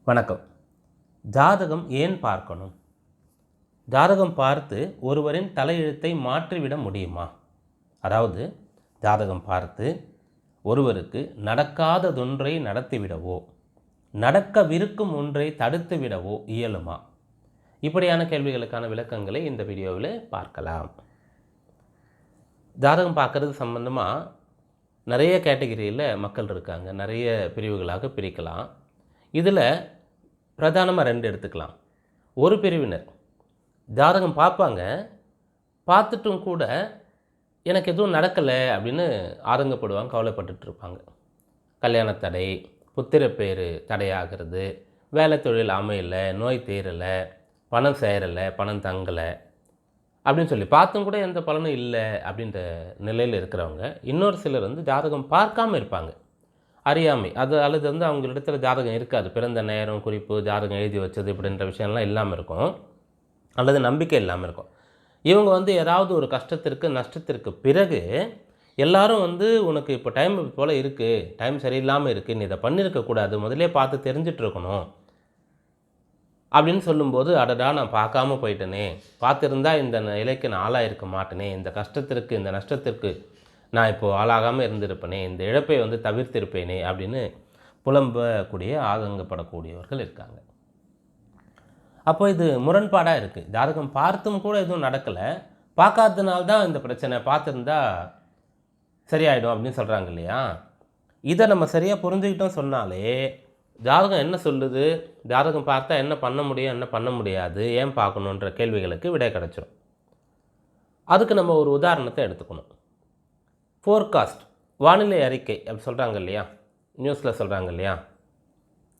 வணக்கம். ஜாதகம் ஏன் பார்க்கணும்? ஜாதகம் பார்த்து ஒருவரின் தலையெழுத்தை மாற்றிவிட முடியுமா? அதாவது ஜாதகம் பார்த்து ஒருவருக்கு நடக்காததொன்றை நடத்திவிடவோ நடக்கவிருக்கும் ஒன்றை தடுத்துவிடவோ இயலுமா? இப்படியான கேள்விகளுக்கான விளக்கங்களை இந்த வீடியோவில் பார்க்கலாம். ஜாதகம் பார்க்குறது சம்பந்தமாக நிறைய கேட்டகரியில் மக்கள் இருக்காங்க. நிறைய பிரிவுகளாக பிரிக்கலாம். இதில் பிரதானமாக 2 எடுத்துக்கலாம். ஒரு பிரிவினர் ஜாதகம் பார்ப்பாங்க, பார்த்துட்டும் கூட எனக்கு எதுவும் நடக்கலை அப்படின்னு ஆதங்கப்படுவாங்க, கவலைப்பட்டுட்டு இருப்பாங்க. கல்யாண தடை, புத்திரப்பேறு தடையாகிறது, வேலை தொழில் அமையலை, நோய் தீரலை, பணம் சேரலை, பணம் தங்கலை அப்படின்னு சொல்லி பார்த்தும் கூட எந்த பலனும் இல்லை அப்படின்ற நிலையில் இருக்கிறவங்க. இன்னொரு சிலர் ஜாதகம் பார்க்காமல் இருப்பாங்க. அறியாமை அது அல்லது அவங்களிடத்தில் ஜாதகம் இருக்காது. பிறந்த நேரம் குறிப்பு, ஜாதகம் எழுதி வச்சது இப்படின்ற விஷயம்லாம் இல்லாமல் இருக்கும், அல்லது நம்பிக்கை இல்லாமல் இருக்கும். இவங்க ஏதாவது ஒரு கஷ்டத்திற்கு நஷ்டத்திற்கு பிறகு எல்லாரும் உனக்கு இப்போ டைம் போல் இருக்குது, டைம் சரியில்லாமல் இருக்குது, நீ இதை பண்ணியிருக்கக்கூடாது, முதலே பார்த்து தெரிஞ்சிட்ருக்கணும் அப்படின்னு சொல்லும்போது, அடடா நான் பார்க்காம போயிட்டேனே, பார்த்துருந்தா இந்த நிலைக்கு நான் ஆளாயிருக்க மாட்டேனே, இந்த கஷ்டத்திற்கு இந்த நஷ்டத்திற்கு நான் இப்போது ஆளாகாமல் இருந்திருப்பேனே, இந்த இழப்பை தவிர்த்திருப்பேனே அப்படின்னு புலம்பக்கூடிய ஆதங்கப்படக்கூடியவர்கள் இருக்காங்க. அப்போ இது முரண்பாடாக இருக்குது. ஜாதகம் பார்த்தும் கூட எதுவும் நடக்கலை, பார்க்காததுனால்தான் இந்த பிரச்சனை, பார்த்துருந்தா சரியாயிடும் அப்படின்னு சொல்கிறாங்க இல்லையா? இதை நம்ம சரியாக புரிஞ்சுக்கிட்டோம் சொன்னாலே ஜாதகம் என்ன சொல்லுது, ஜாதகம் பார்த்தா என்ன பண்ண முடியும், என்ன பண்ண முடியாது, ஏன் பார்க்கணுன்ற கேள்விகளுக்கு விடை கிடச்சிடும். அதுக்கு நம்ம ஒரு உதாரணத்தை எடுத்துக்கணும். ஃபோர்காஸ்ட், வானிலை அறிக்கை அப்படி சொல்கிறாங்க இல்லையா, நியூஸில் சொல்கிறாங்க இல்லையா?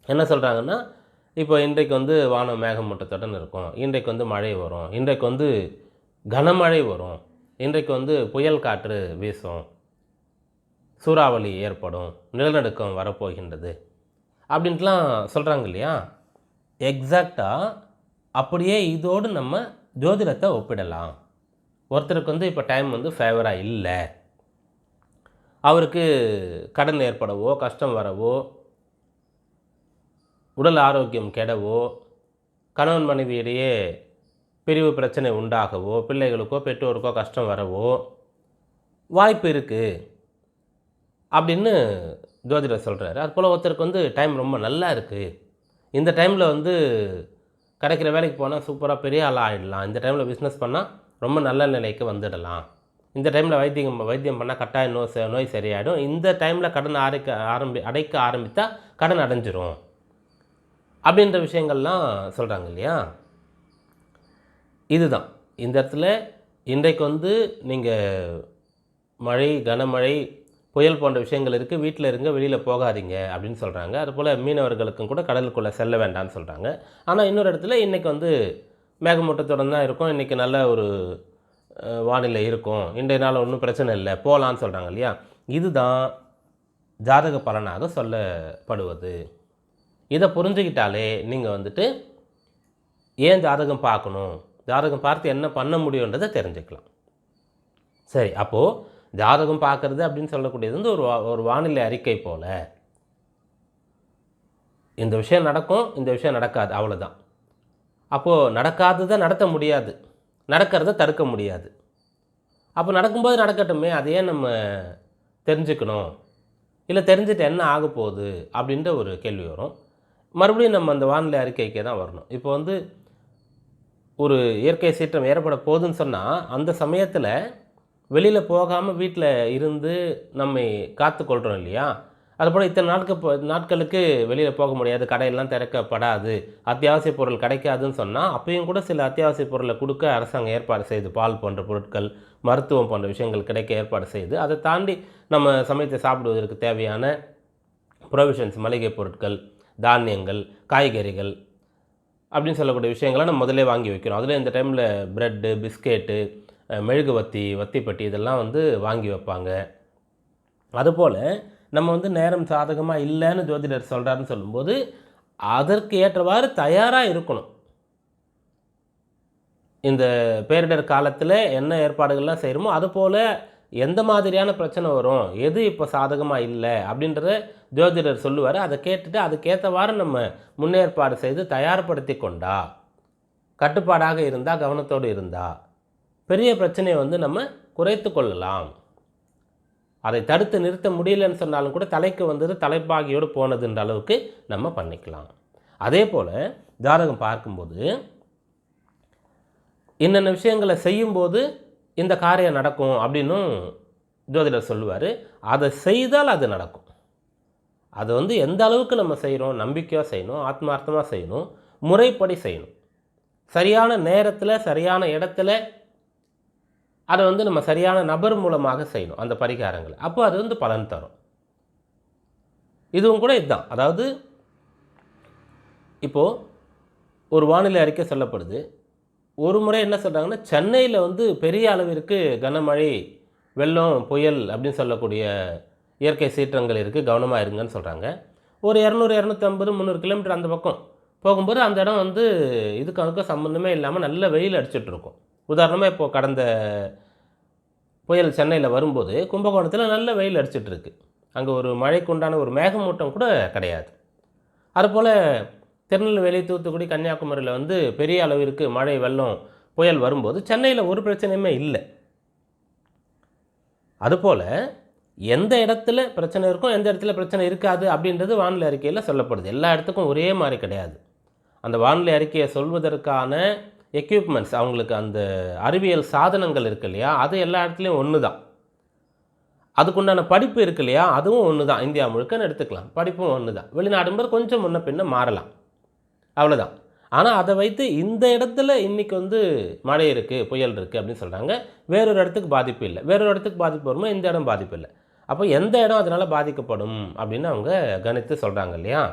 என்ன சொல்கிறாங்கன்னா, இப்போ இன்றைக்கு வானம் மேகமூட்டத்துடன் இருக்கும், இன்றைக்கு மழை வரும், இன்றைக்கு கனமழை வரும், இன்றைக்கு புயல் காற்று வீசும், சூறாவளி ஏற்படும், நிலநடுக்கம் வரப்போகின்றது அப்படின்ட்டுலாம் சொல்கிறாங்க இல்லையா? எக்ஸாக்டாக அப்படியே இதோடு நம்ம ஜோதிடத்தை ஒப்பிடலாம். ஒருத்தருக்கு இப்போ டைம் ஃபேவராக இல்லை, அவருக்கு கடன் ஏற்படவோ, கஷ்டம் வரவோ, உடல் ஆரோக்கியம் கெடவோ, கணவன் மனைவியிடையே பிரிவு பிரச்சனை உண்டாகவோ, பிள்ளைகளுக்கோ பெற்றோருக்கோ கஷ்டம் வரவோ வாய்ப்பு இருக்குது அப்படின்னு ஜோதிடர் சொல்கிறாரு. அதுபோல் ஒருத்தருக்கு டைம் ரொம்ப நல்லா இருக்குது, இந்த டைமில் கிடைக்கிற வேலைக்கு போனால் சூப்பராக பெரிய ஆளாக ஆகிடலாம், இந்த டைமில் பிஸ்னஸ் பண்ணால் ரொம்ப நல்ல நிலைக்கு வந்துடலாம், இந்த டைமில் வைத்தியம் பண்ணால் கட்டாய நோய் சரியாயிடும், இந்த டைமில் கடன் அடைக்க ஆரம்பித்தா கடன் அடைஞ்சிரும் அப்படின்ற விஷயங்கள்லாம் சொல்கிறாங்க இல்லையா? இதுதான் இந்த இடத்துல இன்றைக்கு நீங்கள் மழை, கனமழை, புயல் போன்ற விஷயங்கள் இருக்குது, வீட்டில் இருங்க, வெளியில் போகாதீங்க அப்படின்னு சொல்கிறாங்க. அதுபோல் மீனவர்களுக்கும் கூட கடலுக்குள்ளே செல்ல வேண்டாம்னு சொல்கிறாங்க. ஆனால் இன்னொரு இடத்துல இன்றைக்கி மேகமூட்டத்துடன் தான் இருக்கும், இன்றைக்கி நல்ல ஒரு வானிலை இருக்கும், இன்றைய நாள் ஒன்றும் பிரச்சனை இல்லை, போகலான்னு சொல்கிறாங்க இல்லையா? இதுதான் ஜாதக பலனாக சொல்லப்படுவது. இதை புரிஞ்சுக்கிட்டாலே நீங்கள் ஏன் ஜாதகம் பார்க்கணும், ஜாதகம் பார்த்து என்ன பண்ண முடியுன்றதை தெரிஞ்சுக்கலாம். சரி, அப்போது ஜாதகம் பார்க்குறது அப்படின்னு சொல்லக்கூடியது ஒரு வானிலை அறிக்கை போல். இந்த விஷயம் நடக்கும், இந்த விஷயம் நடக்காது, அவ்வளோதான். அப்போது நடக்காததை நடத்த முடியாது, நடக்கிறத தடுக்க முடியாது. அப்போ நடக்கும்போது நடக்கட்டுமே, அதையே நம்ம தெரிஞ்சுக்கணும், இல்லை தெரிஞ்சுட்டு என்ன ஆக போகுது அப்படின்ற ஒரு கேள்வி வரும். மறுபடியும் நம்ம அந்த வானிலை அறிக்கைக்கே தான் வரணும். இப்போ ஒரு இயற்கை சீற்றம் ஏற்பட போகுதுன்னு சொன்னால் அந்த சமயத்தில் வெளியில் போகாமல் வீட்டில் இருந்து நம்மை காத்துக்கொள்கிறோம் இல்லையா? அதுபோல் இத்தனை நாட்களுக்கு வெளியில் போக முடியாது, கடையெல்லாம் திறக்கப்படாது, அத்தியாவசிய பொருள் கிடைக்காதுன்னு சொன்னால் அப்பயும் கூட சில அத்தியாவசிய பொருளை கொடுக்க அரசாங்கம் ஏற்பாடு செய்யுது. பால் போன்ற பொருட்கள், மருத்துவம் போன்ற விஷயங்கள் கிடைக்க ஏற்பாடு செய்யுது. அதை தாண்டி நம்ம சமைத்து சாப்பிடுவதற்கு தேவையான ப்ரொவிஷன்ஸ், மளிகை பொருட்கள், தானியங்கள், காய்கறிகள் அப்படின்னு சொல்லக்கூடிய விஷயங்களை நம்ம முதலே வாங்கி வைக்கிறோம். அதில் இந்த டைமில் ப்ரெட்டு, பிஸ்கெட்டு, மெழுகுவத்தி, வத்திப்பட்டி இதெல்லாம் வாங்கி வைப்பாங்க. அதுபோல் நம்ம நேரம் சாதகமாக இல்லைன்னு ஜோதிடர் சொல்கிறாருன்னு சொல்லும்போது அதற்கு ஏற்றவாறு தயாராக இருக்கணும். இந்த பேரிடர் காலத்தில் என்ன ஏற்பாடுகள்லாம் செய்கிறோமோ அதுபோல் எந்த மாதிரியான பிரச்சனை வரும், எது இப்போ சாதகமாக இல்லை அப்படின்றத ஜோதிடர் சொல்லுவார். அதை கேட்டுட்டு அதுக்கேற்றவாறு நம்ம முன்னேற்பாடு செய்து தயார்படுத்தி கொண்டா, கட்டுப்பாடாக இருந்தால், கவனத்தோடு இருந்தால் பெரிய பிரச்சனையை வந்து நம்ம குறைத்து கொள்ளலாம். அதை தடுத்து நிறுத்த முடியலன்னு சொன்னாலும் கூட தலைக்கு வந்தது தலைப்பாகியோடு போனதுன்ற அளவுக்கு நம்ம பண்ணிக்கலாம். அதே போல் ஜாதகம் பார்க்கும்போது என்னென்ன விஷயங்களை செய்யும்போது இந்த காரியம் நடக்கும் அப்படின்னும் ஜோதிடர் சொல்லுவார். அதை செய்தால் அது நடக்கும். அது வந்து எந்த அளவுக்கு நம்ம செய்கிறோம், நம்பிக்கையாக செய்யணும், ஆத்மார்த்தமாக செய்யணும், முறைப்படி செய்யணும், சரியான நேரத்தில் சரியான இடத்துல அதை வந்து நம்ம சரியான நபர் மூலமாக செய்யணும் அந்த பரிகாரங்களை. அப்போ அது வந்து பலன் தரும். இதுவும் கூட இதுதான். அதாவது இப்போது ஒரு வானிலை அறிக்கை சொல்லப்படுது. ஒரு முறை என்ன சொல்கிறாங்கன்னா, சென்னையில் வந்து பெரிய அளவிற்கு கனமழை, வெள்ளம், புயல் அப்படின்னு சொல்லக்கூடிய இயற்கை சீற்றங்கள் இருக்குது, கவனமாக இருங்கன்னு சொல்கிறாங்க. ஒரு 200, 250, 300 கிலோமீட்டர் அந்த பக்கம் போகும்போது அந்த இடம் வந்து இதுக்கு அதுக்கும் சம்மந்தமே இல்லாமல் நல்ல வெயில் அடிச்சிட்ருக்கும். உதாரணமாக இப்போது கடந்த புயல் சென்னையில் வரும்போது கும்பகோணத்தில் நல்ல வெயில் அடிச்சிட்ருக்கு. அங்கே ஒரு மழைக்கு உண்டான ஒரு மேகமூட்டம் கூட கிடையாது. அதுபோல் திருநெல்வேலி, தூத்துக்குடி, கன்னியாகுமரியில் வந்து பெரிய அளவிற்கு மழை, வெள்ளம், புயல் வரும்போது சென்னையில் ஒரு பிரச்சனையுமே இல்லை. அதுபோல் எந்த இடத்துல பிரச்சனை இருக்கும், எந்த இடத்துல பிரச்சனை இருக்காது அப்படின்றது வானிலை அறிக்கையில் சொல்லப்படுது. எல்லா இடத்துக்கும் ஒரே மாதிரி கிடையாது. அந்த வானிலை அறிக்கையை சொல்வதற்கான எக்யூப்மெண்ட்ஸ், அவங்களுக்கு அந்த அறிவியல் சாதனங்கள் இருக்கு இல்லையா, அது எல்லா இடத்துலையும் ஒன்று தான். அதுக்குண்டான படிப்பு இருக்கு இல்லையா, அதுவும் ஒன்று தான். இந்தியா முழுக்கன்னு எடுத்துக்கலாம், படிப்பும் ஒன்று தான். வெளிநாடும்போது கொஞ்சம் முன்ன பின்ன மாறலாம், அவ்வளோதான். ஆனால் அதை வைத்து இந்த இடத்துல இன்றைக்கி வந்து மழை இருக்குது, புயல் இருக்குது அப்படின்னு சொல்கிறாங்க. வேறொரு இடத்துக்கு பாதிப்பு இல்லை. வேறொரு இடத்துக்கு பாதிப்பு வருமா, இந்த இடம் பாதிப்பு இல்லை. அப்போ எந்த இடம் அதனால் பாதிக்கப்படும் அப்படின்னு அவங்க கணித்து சொல்கிறாங்க இல்லையா.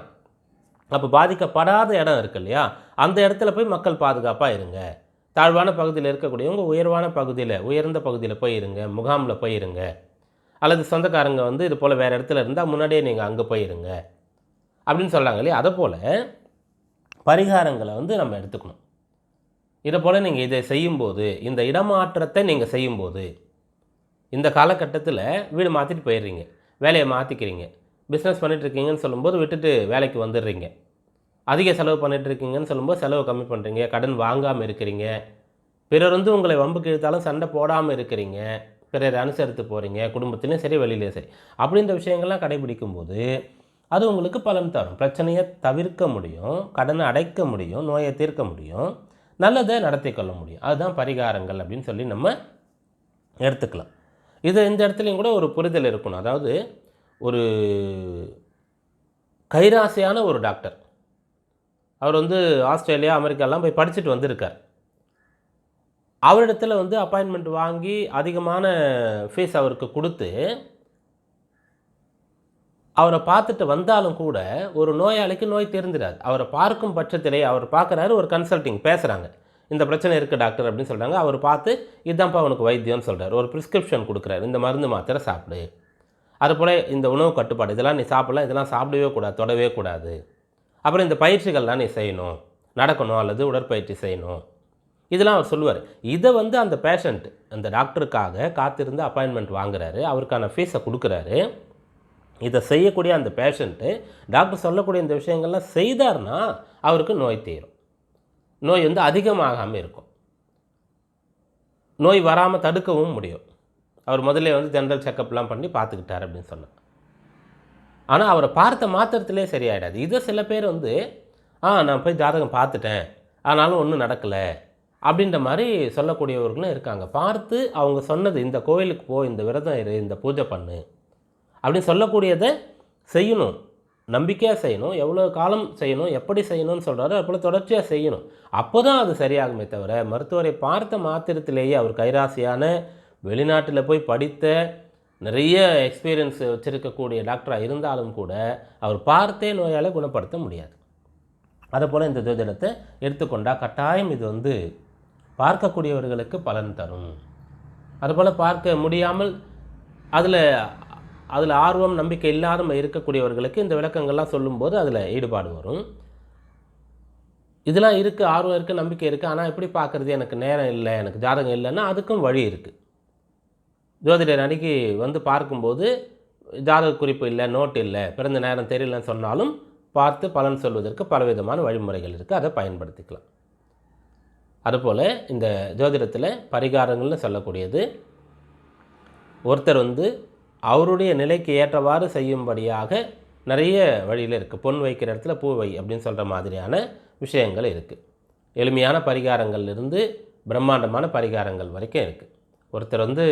அப்போ பாதிக்கப்படாத இடம் இருக்குது இல்லையா, அந்த இடத்துல போய் மக்கள் பாதுகாப்பாக இருங்க. தாழ்வான பகுதியில் இருக்கக்கூடியவங்க உயர்வான பகுதியில், உயர்ந்த பகுதியில் போய் இருங்க, முகாமில் போய் இருங்க. அல்லது சொந்தக்காரங்க வந்து இது போல் வேறு இடத்துல இருந்தால் முன்னாடியே நீங்கள் அங்கே போயிருங்க அப்படின்னு சொல்கிறாங்க இல்லையா. அதை போல் பரிகாரங்களை வந்து நம்ம எடுத்துக்கணும். இதை போல் நீங்கள் இதை செய்யும்போது, இந்த இடமாற்றத்தை நீங்கள் செய்யும்போது, இந்த காலகட்டத்தில் வீடு மாற்றிட்டு போயிடுறீங்க, வேலையை மாற்றிக்கிறீங்க, பிஸ்னஸ் பண்ணிகிட்ருக்கீங்கன்னு சொல்லும்போது விட்டுட்டு வேலைக்கு வந்துடுறீங்க, அதிக செலவு பண்ணிகிட்ருக்கீங்கன்னு சொல்லும்போது செலவு கம்மி பண்ணுறீங்க, கடன் வாங்காமல் இருக்கிறீங்க, பிறர் வந்து உங்களை வம்புக்கு இழுத்தாலும் சண்டை போடாமல் இருக்கிறீங்க, பிறரை அனுசரித்து போகிறீங்க, குடும்பத்திலையும் சரி வெளியிலையும் சரி, அப்படின்ற விஷயங்கள்லாம் கடைபிடிக்கும்போது அது உங்களுக்கு பலன் தரும். பிரச்சனையை தவிர்க்க முடியும், கடனை அடைக்க முடியும், நோயை தீர்க்க முடியும், நல்லதை நடத்தி கொள்ள முடியும். அதுதான் பரிகாரங்கள் அப்படின்னு சொல்லி நம்ம எடுத்துக்கலாம். இது இந்த இடத்துலையும் கூட ஒரு புரிதல் இருக்கணும். அதாவது ஒரு கைராசியான ஒரு டாக்டர், அவர் வந்து ஆஸ்திரேலியா, அமெரிக்காலாம் போய் படிச்சுட்டு வந்திருக்கார். அவரிடத்துல வந்து அப்பாயின்மெண்ட் வாங்கி அதிகமான ஃபீஸ் அவருக்கு கொடுத்து அவரை பார்த்துட்டு வந்தாலும் கூட ஒரு நோயாளிக்கு நோய் தெரிஞ்சிடாது. அவரை பார்க்கும் பட்சத்திலே அவர் பார்க்குறாரு, ஒரு கன்சல்ட்டிங் பேசுகிறாங்க, இந்த பிரச்சனை இருக்குது டாக்டர் அப்படின்னு சொல்கிறாங்க. அவர் பார்த்து இதுதான்ப்பா அவனுக்கு வைத்தியம்னு சொல்கிறார், ஒரு ப்ரிஸ்கிரிப்ஷன் கொடுக்குறாரு, இந்த மருந்து மாத்திரை சாப்பிடு, அதுபோல் இந்த உணவு கட்டுப்பாடு இதெல்லாம் நீ சாப்பிடலாம், இதெல்லாம் சாப்பிடவே கூடாது, தொடவே கூடாது, அப்புறம் இந்த பயிற்சிகள்லாம் நீ செய்யணும், நடக்கணும் அல்லது உடற்பயிற்சி செய்யணும், இதெல்லாம் அவர் சொல்லுவார். இதை வந்து அந்த பேஷண்ட் அந்த டாக்டருக்காக காத்திருந்து அப்பாயின்மெண்ட் வாங்குறாரு, அவருக்கான ஃபீஸை கொடுக்குறாரு. இதை செய்யக்கூடிய அந்த பேஷண்ட்டு டாக்டர் சொல்லக்கூடிய இந்த விஷயங்கள்லாம் செய்தார்னா அவருக்கு நோய் தீரும், நோய் வந்து அதிகமாகாமல் இருக்கும், நோய் வராமல் தடுக்கவும் முடியும். அவர் முதல்ல வந்து ஜென்ரல் செக்கப்லாம் பண்ணி பார்த்துக்கிட்டார் அப்படின்னு சொன்னார். ஆனால் அவரை பார்த்த மாத்திரத்திலே சரியாயிடாது. இதை சில பேர் வந்து நான் போய் ஜாதகம் பார்த்துட்டேன் ஆனாலும் ஒன்றும் நடக்கலை அப்படின்ற மாதிரி சொல்லக்கூடியவர்களும் இருக்காங்க. பார்த்து அவங்க சொன்னது இந்த கோயிலுக்கு போ, இந்த விரதம் இரு, இந்த பூஜை பண்ணு அப்படின்னு சொல்லக்கூடியதை செய்யணும், நம்பிக்கையாக செய்யணும், எவ்வளோ காலம் செய்யணும், எப்படி செய்யணும்னு சொல்கிறாரோ அதுபோல் தொடர்ச்சியாக செய்யணும். அப்போ தான் அது சரியாகுமே தவிர மருத்துவரை பார்த்த மாத்திரத்திலேயே அவர் கைராசியான வெளிநாட்டில் போய் படித்த நிறைய எக்ஸ்பீரியன்ஸ் வச்சுருக்கக்கூடிய டாக்டராக இருந்தாலும் கூட அவர் பார்த்தே நோயால் குணப்படுத்த முடியாது. அதுபோல் இந்த ஜோதிடத்தை எடுத்துக்கொண்டால் கட்டாயம் இது வந்து பார்க்கக்கூடியவர்களுக்கு பலன் தரும். அதுபோல் பார்க்க முடியாமல் அதில் ஆர்வம் நம்பிக்கை இல்லாத இருக்கக்கூடியவர்களுக்கு இந்த விளக்கங்கள்லாம் சொல்லும்போது அதில் ஈடுபாடு வரும். இதெல்லாம் இருக்குது, ஆர்வம் இருக்குது, நம்பிக்கை இருக்குது, ஆனால் எப்படி பார்க்குறது, எனக்கு நேரம் இல்லை, எனக்கு ஜாதகம் இல்லைன்னா அதுக்கும் வழி இருக்குது. ஜோதிடர் அன்றைக்கி வந்து பார்க்கும்போது ஜாதக குறிப்பு இல்லை, நோட் இல்லை, பிறந்த நேரம் தெரியலன்னு சொன்னாலும் பார்த்து பலன் சொல்வதற்கு பலவிதமான வழிமுறைகள் இருக்குது, அதை பயன்படுத்திக்கலாம். அதுபோல் இந்த ஜோதிடத்தில் பரிகாரங்கள்னு சொல்லக்கூடியது ஒருத்தர் வந்து அவருடைய நிலைக்கு ஏற்றவாறு செய்யும்படியாக நிறைய வழியில் இருக்குது. பொன் வைக்கிற இடத்துல பூ வை அப்படின்னு சொல்கிற மாதிரியான விஷயங்கள் இருக்குது. எளிமையான பரிகாரங்கள்லேருந்து பிரம்மாண்டமான பரிகாரங்கள் வரைக்கும் இருக்குது. ஒருத்தர் வந்து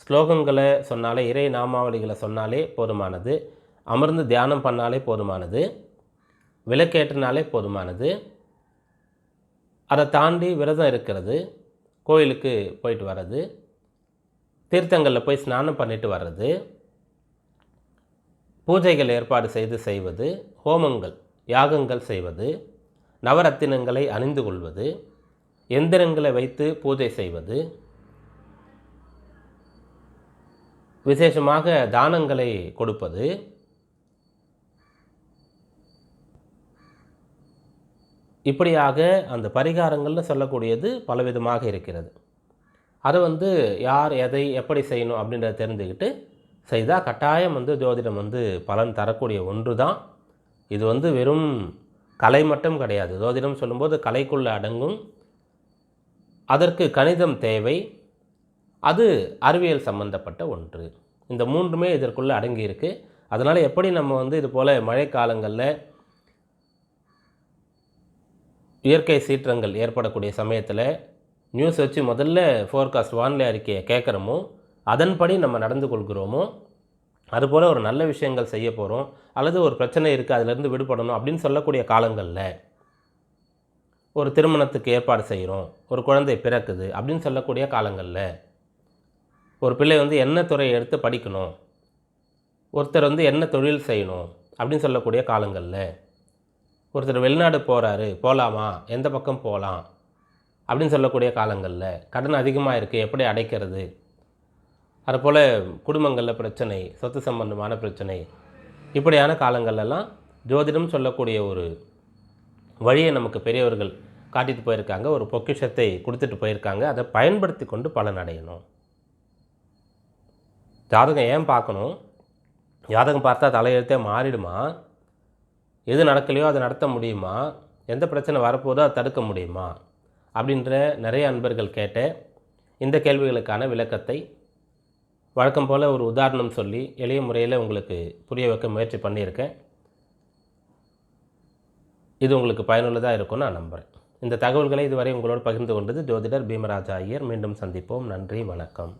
ஸ்லோகங்களை சொன்னாலே, இறை நாமாவளிகளை சொன்னாலே போதுமானது, அமர்ந்து தியானம் பண்ணாலே போதுமானது, விளக்கேற்றினாலே போதுமானது. அதை தாண்டி விரதம் இருக்கிறது, கோயிலுக்கு போயிட்டு வர்றது, தீர்த்தங்களில் போய் ஸ்நானம் பண்ணிட்டு வர்றது, பூஜைகள் ஏற்பாடு செய்வது, ஹோமங்கள் யாகங்கள் செய்வது, நவரத்தினங்களை அணிந்து கொள்வது, எந்திரங்களை வைத்து பூஜை செய்வது, விசேஷமாக தானங்களை கொடுப்பது, இப்படியாக அந்த பரிகாரங்கள்னு சொல்லக்கூடியது பலவிதமாக இருக்கிறது. அதை வந்து யார் எதை எப்படி செய்யணும் அப்படின்றத தெரிஞ்சுக்கிட்டு செய்தால் கட்டாயம் வந்து ஜோதிடம் வந்து பலன் தரக்கூடிய ஒன்று தான். இது வந்து வெறும் கலை மட்டும் கிடையாது. ஜோதிடம் சொல்லும்போது கலைக்குள்ளே அடங்கும். அதற்கு கணிதம் தேவை, அது அறிவியல் சம்பந்தப்பட்ட ஒன்று. இந்த மூன்றுமே இதற்குள்ளே அடங்கியிருக்கு. அதனால் எப்படி நம்ம வந்து இது போல் மழைக்காலங்களில் இயற்கை சீற்றங்கள் ஏற்படக்கூடிய சமயத்தில் நியூஸ் வச்சு முதல்ல ஃபோர்காஸ்ட் வானிலை அறிக்கையை கேட்குறோமோ, அதன்படி நம்ம நடந்து கொள்கிறோமோ, அதுபோல் ஒரு நல்ல விஷயங்கள் செய்ய போகிறோம், அல்லது ஒரு பிரச்சனை இருக்குது அதிலேருந்து விடுபடணும் அப்படின்னு சொல்லக்கூடிய காலங்களில், ஒரு திருமணத்துக்கு ஏற்பாடு செய்கிறோம், ஒரு குழந்தை பிறக்குது அப்படின்னு சொல்லக்கூடிய காலங்களில், ஒரு பிள்ளை வந்து என்ன துறையை எடுத்து படிக்கணும், ஒருத்தர் வந்து என்ன தொழில் செய்யணும் அப்படின்னு சொல்லக்கூடிய காலங்களில், ஒருத்தர் வெளிநாடு போகிறாரு, போகலாமா, எந்த பக்கம் போகலாம் அப்படின்னு சொல்லக்கூடிய காலங்களில், கடன் அதிகமாக இருக்குது எப்படி அடைக்கிறது, அதுபோல் குடும்பங்களில் பிரச்சனை, சொத்து சம்பந்தமான பிரச்சனை, இப்படியான காலங்கள்லாம் ஜோதிடம் சொல்லக்கூடிய ஒரு வழியை நமக்கு பெரியவர்கள் காட்டிட்டு போயிருக்காங்க, ஒரு பொக்கிஷத்தை கொடுத்துட்டு போயிருக்காங்க. அதை பயன்படுத்தி கொண்டு பலன் அடையணும். ஜாதகம் ஏன் பார்க்கணும்? ஜாதகம் பார்த்தா தலையெழுத்தே மாறிடுமா? எது நடக்கலையோ அதை நடத்த முடியுமா? எந்த பிரச்சனை வரப்போதோ அதை தடுக்க முடியுமா? அப்படின்ற நிறைய அன்பர்கள் கேட்ட இந்த கேள்விகளுக்கான விளக்கத்தை வழக்கம் போல் ஒரு உதாரணம் சொல்லி எளிய முறையில் உங்களுக்கு புரிய வைக்க முயற்சி பண்ணியிருக்கேன். இது உங்களுக்கு பயனுள்ளதாக இருக்கும்னு நான் நம்புகிறேன். இந்த தகவல்களை இதுவரை உங்களோடு பகிர்ந்து கொண்டது ஜோதிடர் பீமராஜா ஐயர். மீண்டும் சந்திப்போம். நன்றி, வணக்கம்.